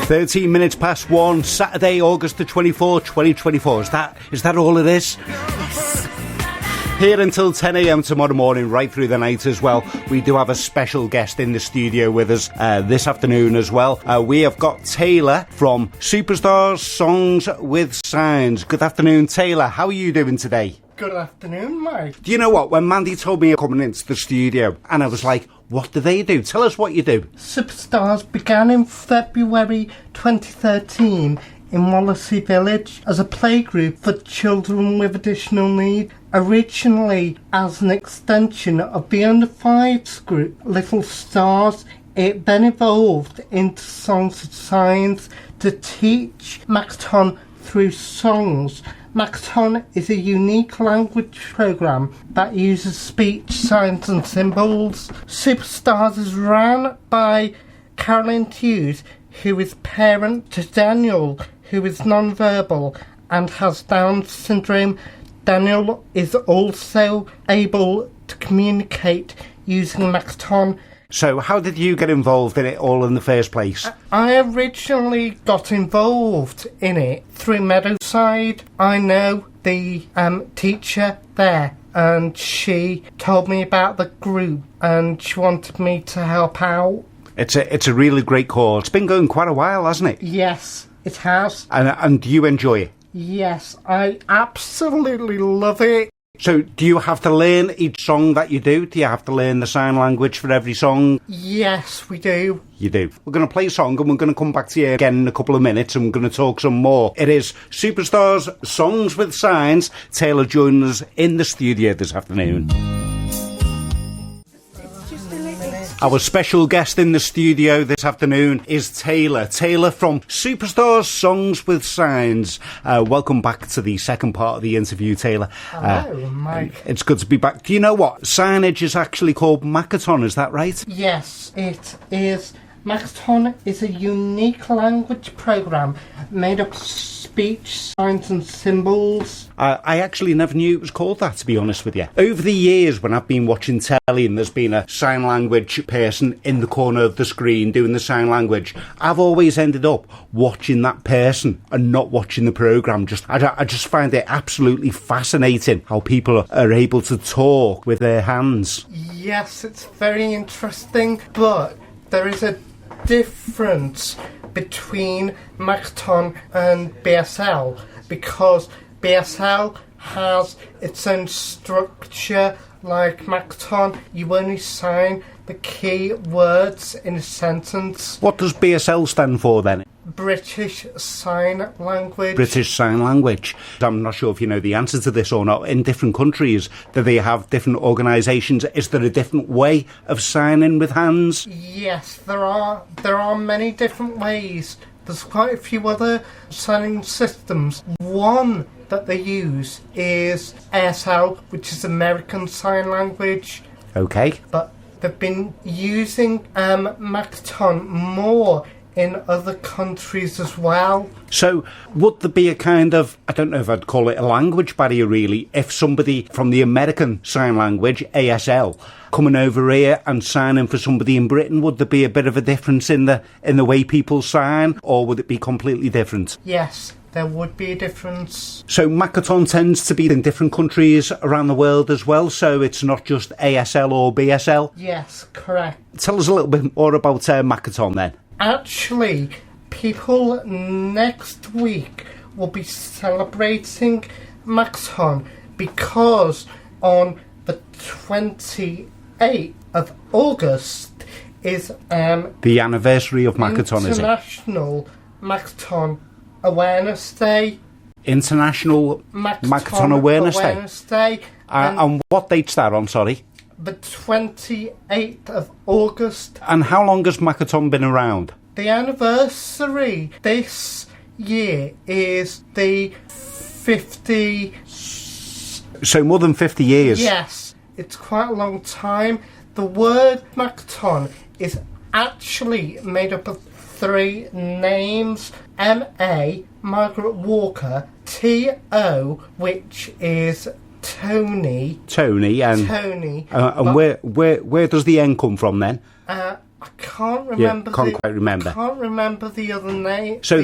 13 minutes past 1, Saturday, August the 24th, 2024. Is that all it is? Here until 10 a.m. tomorrow morning, right through the night as well. We do have a special guest in the studio with us this afternoon as well. We have got Taylor from Superstars Songs with Signs. Good afternoon, Taylor. How are you doing today? Good afternoon, Mike. Do you know what? When Mandy told me coming into the studio, and I was like, what do they do? Tell us what you do. Superstars began in February 2013 in Wallasey Village as a playgroup for children with additional needs. Originally as an extension of the under 5s group Little Stars, it then evolved into Songs with Signs to teach Makaton through songs. Makaton is a unique language programme that uses speech, signs and symbols. Superstars is run by Carolyn Hughes, who is parent to Daniel, who is non-verbal and has Down syndrome. Daniel is also able to communicate using Makaton. So how did you get involved in it all in the first place? I originally got involved in it through Meadowside. I know the teacher there, and she told me about the group and she wanted me to help out. It's a really great cause. It's been going quite a while, hasn't it? Yes, it has. And do you enjoy it? Yes, I absolutely love it. So do you have to learn each song that you do? Do you have to learn the sign language for every song? Yes, we do. You do. We're going to play a song and we're going to come back to you again in a couple of minutes and we're going to talk some more. It is Superstars Songs with Signs. Taylor joining us in the studio this afternoon. Our special guest in the studio this afternoon is Taylor. Taylor from Superstars Songs with Signs. Welcome back to the second part of the interview, Taylor. Hello, Mike. It's good to be back. Do you know what? Signage is actually called Makaton, is that right? Yes, it is. Makaton is a unique language programme made up of speech, signs and symbols. I actually never knew it was called that, to be honest with you. Over the years, when I've been watching telly and there's been a sign language person in the corner of the screen doing the sign language, I've always ended up watching that person and not watching the programme. I just find it absolutely fascinating how people are able to talk with their hands. Yes, it's very interesting, but there is a difference between Makaton and BSL because BSL has its own structure. Like Makaton, you only sign the key words in a sentence. What does BSL stand for then? British Sign Language. British Sign Language. I'm not sure if you know the answer to this or not. In different countries, do they have different organisations? Is there a different way of signing with hands? Yes, there are many different ways. There's quite a few other signing systems. One that they use is ASL, which is American Sign Language. Okay. But they've been using Makaton more in other countries as well. So would there be a kind of, I don't know if I'd call it a language barrier really, if somebody from the American Sign Language, ASL, coming over here and signing for somebody in Britain, would there be a bit of a difference in the way people sign, or would it be completely different? Yes, there would be a difference. So Makaton tends to be in different countries around the world as well, so it's not just ASL or BSL? Yes, correct. Tell us a little bit more about Makaton then. Actually, people next week will be celebrating Makaton because on the 28th of August is the anniversary of Makaton, is it? International Makaton Awareness Day. International Makaton Awareness Day. And what date's that on, sorry? The 28th of August. And how long has Makaton been around? The anniversary this year is the 50... So more than 50 years? Yes, it's quite a long time. The word Makaton is actually made up of 3 names. M.A., Margaret Walker, T.O., which is Tony. And Tony. And where does the N come from then? I can't remember. Can't quite remember. Can't remember the other name. So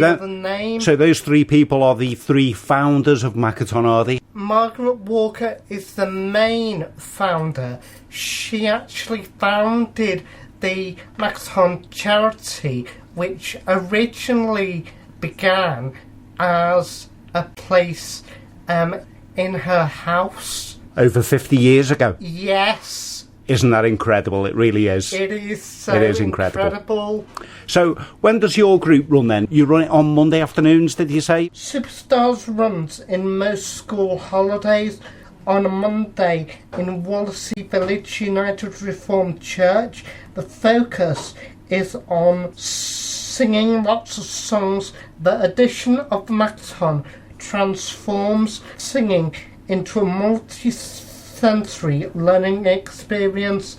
those three people are the three founders of Makaton, are they? Margaret Walker is the main founder. She actually founded the Makaton charity, which originally began as a place in her house. Over 50 years ago? Yes. Isn't that incredible? It really is. It is so incredible. So, when does your group run then? You run it on Monday afternoons, did you say? Superstars runs in most school holidays on a Monday in Wallasey Village United Reformed Church. The focus is on singing lots of songs. The edition of Makaton transforms singing into a multi-sensory learning experience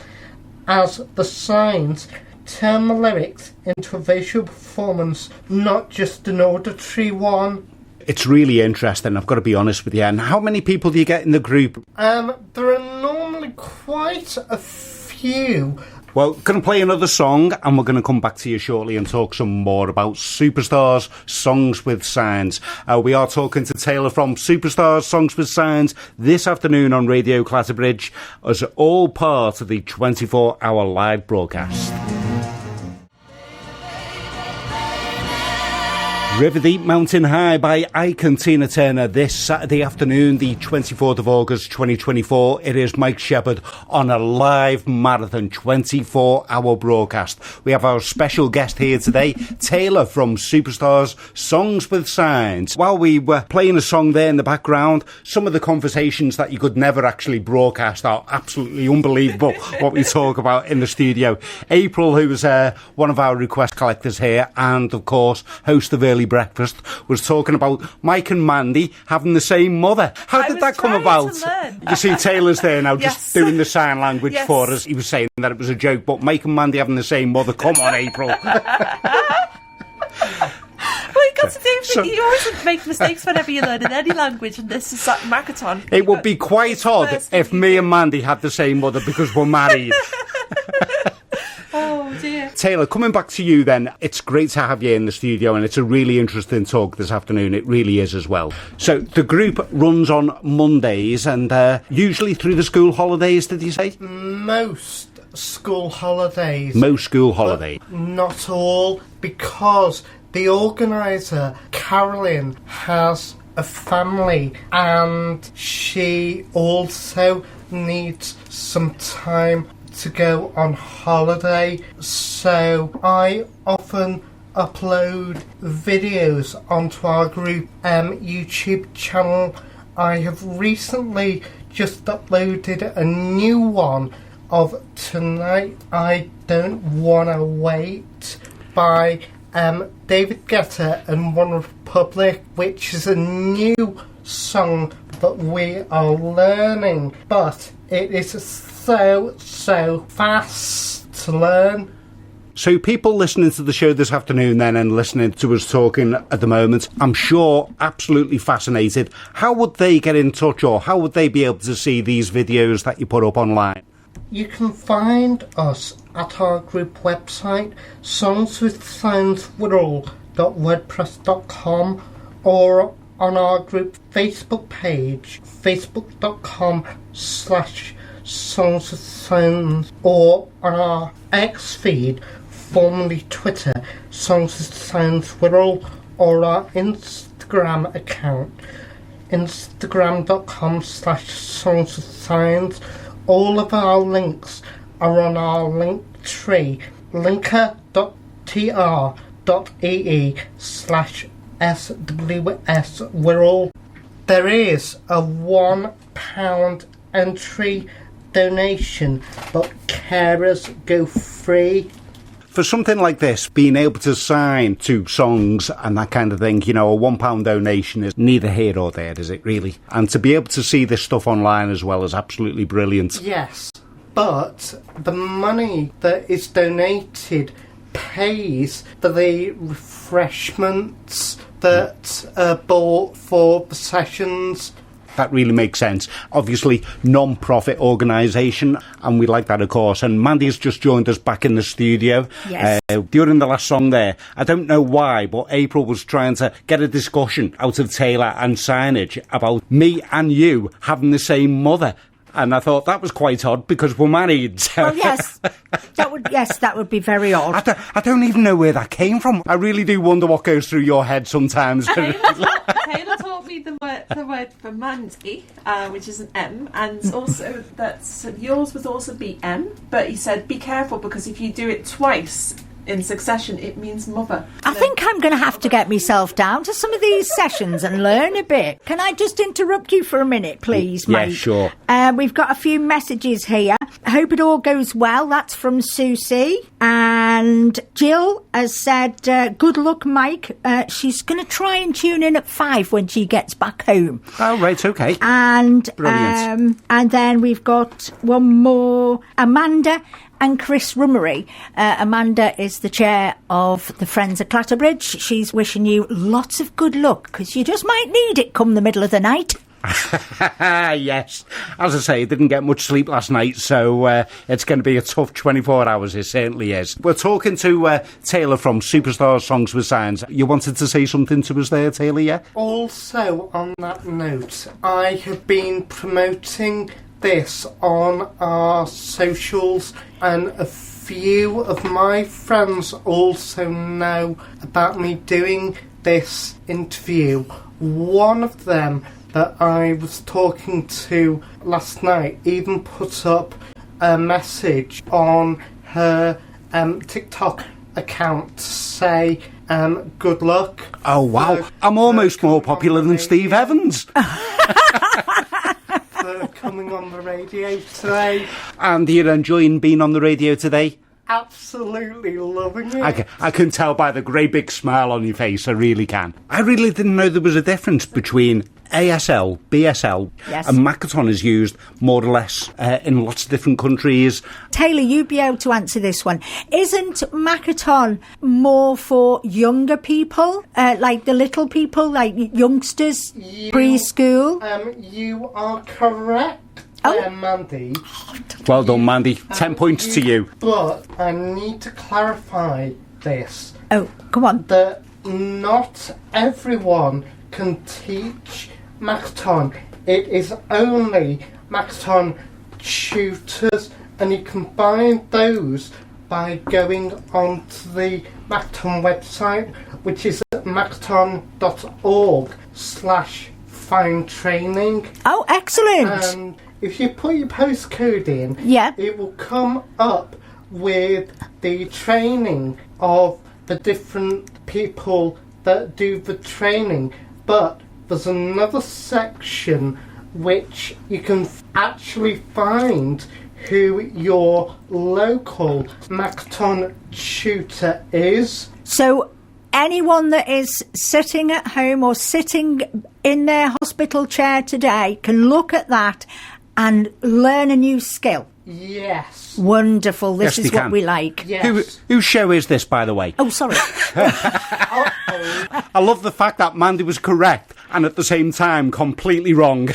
as the signs turn the lyrics into a visual performance, not just an auditory one. It's really interesting, I've got to be honest with you. And how many people do you get in the group? There are normally quite a few. Well, going to play another song, and we're going to come back to you shortly and talk some more about Superstars Songs with Signs. We are talking to Taylor from Superstars Songs with Signs this afternoon on Radio Clatterbridge as all part of the 24-hour live broadcast. River Deep Mountain High by Ike and Tina Turner this Saturday afternoon, the 24th of August 2024. It is Mike Shepherd on a live marathon 24-hour broadcast. We have our special guest here today, Taylor from Superstars Songs with Signs. While we were playing a song there in the background, some of the conversations that you could never actually broadcast are absolutely unbelievable what we talk about in the studio. April, who was one of our request collectors here and, of course, host of Early Breakfast, was talking about Mike and Mandy having the same mother. How did that come about? You see, Taylor's there now, just doing the sign language for us. He was saying that it was a joke, but Mike and Mandy having the same mother. Come on, April. Well, you got to do. You always make mistakes whenever you learn in any language, and this is Makaton. It would be quite odd if me and Mandy had the same mother because we're married. Oh dear. Taylor, coming back to you then, it's great to have you in the studio, and it's a really interesting talk this afternoon. It really is as well. So the group runs on Mondays and usually through the school holidays, did you say? Most school holidays. Most school holidays. Not all, because the organiser, Carolyn, has a family and she also needs some time to go on holiday, so I often upload videos onto our group YouTube channel. I have recently just uploaded a new one of Tonight I Don't Wanna Wait by David Guetta and One Republic, which is a new song that we are learning, but it is so fast to learn. So people listening to the show this afternoon then and listening to us talking at the moment, I'm sure absolutely fascinated. How would they get in touch, or how would they be able to see these videos that you put up online? You can find us at our group website, songswithsignswithall.wordpress.com, or on our group Facebook page, facebook.com/Songs with Signs, or on our X feed, formerly Twitter, Songs with Signs Whirl, or our Instagram account, instagram.com/Songs with Signs. All of our links are on our link tree, linker.ee/SWS Whirl. There is a £1 entry donation, but carers go free. For something like this, being able to sign to songs and that kind of thing, you know, a £1 donation is neither here or there, is it really? And to be able to see this stuff online as well is absolutely brilliant. Yes, but the money that is donated pays for the refreshments that are bought for the sessions. that really makes sense. Obviously, non-profit organisation, and we like that, of course. And Mandy's just joined us back in the studio. Yes. During the last song there, I don't know why, but April was trying to get a discussion out of Taylor and Signage about me and you having the same mother. And I thought that was quite odd because we're married. Well, yes, that would be very odd. I don't even know where that came from. I really do wonder what goes through your head sometimes. Taylor taught me the word for Mandy, which is an M, and also that yours would also be M. But he said, be careful because if you do it twice in succession, it means mother. I think I'm going to have to get myself down to some of these sessions and learn a bit. Can I just interrupt you for a minute, please, mate? Yeah, sure. We've got a few messages here. I hope it all goes well. That's from Susie. And Jill has said, good luck, Mike. She's going to try and tune in at 5 when she gets back home. Oh, right, okay. And brilliant. And then we've got one more. Amanda and Chris Rummery. Amanda is the chair of the Friends of Clatterbridge. She's wishing you lots of good luck because you just might need it come the middle of the night. Yes. As I say, didn't get much sleep last night, so it's going to be a tough 24 hours, it certainly is. We're talking to Taylor from Superstar Songs with Signs. You wanted to say something to us there, Taylor, yeah? Also, on that note, I have been promoting this on our socials, and a few of my friends also know about me doing this interview. One of them that I was talking to last night even put up a message on her TikTok account to say good luck. Oh wow, I'm almost more popular than Steve Evans. Coming on the radio today. And you're enjoying being on the radio today? Absolutely loving it. I can tell by the great big smile on your face, I really can. I really didn't know there was a difference between ASL, BSL, yes. And Makaton is used more or less in lots of different countries. Taylor, you'd be able to answer this one. Isn't Makaton more for younger people, like the little people, like youngsters, preschool? You are correct. Mandy. Well done, Mandy. 10 points to you. But I need to clarify this. Oh, come on. That not everyone can teach Makaton. It is only Makaton tutors, and you can find those by going onto the Makaton website, which is at makaton.org/find training. Oh, excellent. And if you put your postcode in, it will come up with the training of the different people that do the training. But there's another section which you can actually find who your local Makaton tutor is. So anyone that is sitting at home or sitting in their hospital chair today can look at that and learn a new skill. Yes. Wonderful. This is what we like. Yes. Whose show is this, by the way? Oh, sorry. I love the fact that Mandy was correct and at the same time completely wrong.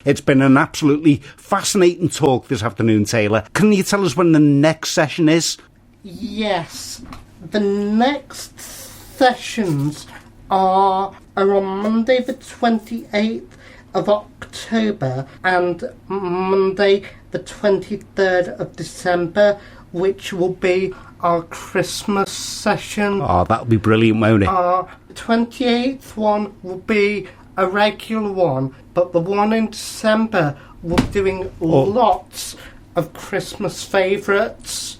It's been an absolutely fascinating talk this afternoon, Taylor. Can you tell us when the next session is? Yes. The next sessions are on Monday the 28th of October and Monday the 23rd of December, which will be our Christmas session. Oh, that'll be brilliant, won't it? Our 28th one will be a regular one, but the one in December we're doing lots of Christmas favourites.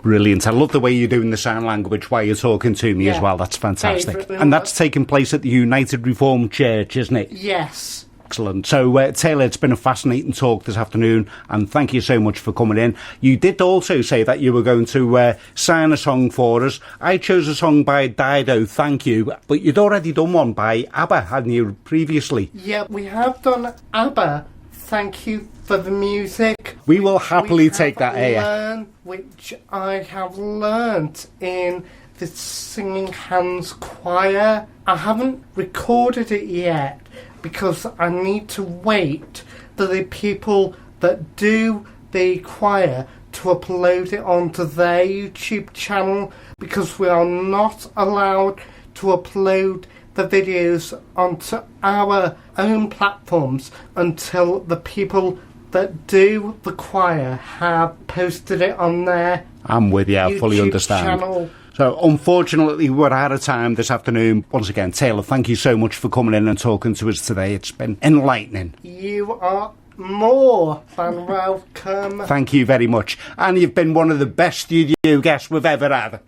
Brilliant. I love the way you're doing the sign language while you're talking to me as well. That's fantastic. And that's taking place at the United Reformed Church, isn't it? Yes. Excellent. So, Taylor, it's been a fascinating talk this afternoon, and thank you so much for coming in. You did also say that you were going to sign a song for us. I chose a song by Dido, Thank You, but you'd already done one by ABBA, hadn't you, previously? Yeah, we have done ABBA, Thank You for the Music. We will happily take that here. Which I have learnt in the Singing Hands Choir. I haven't recorded it yet, because I need to wait for the people that do the choir to upload it onto their YouTube channel, because we are not allowed to upload the videos onto our own platforms until the people that do the choir have posted it on their I'm with you, I fully YouTube understand. channel. So, unfortunately, we're out of time this afternoon. Once again, Taylor, thank you so much for coming in and talking to us today. It's been enlightening. You are more than welcome. Thank you very much. And you've been one of the best studio guests we've ever had.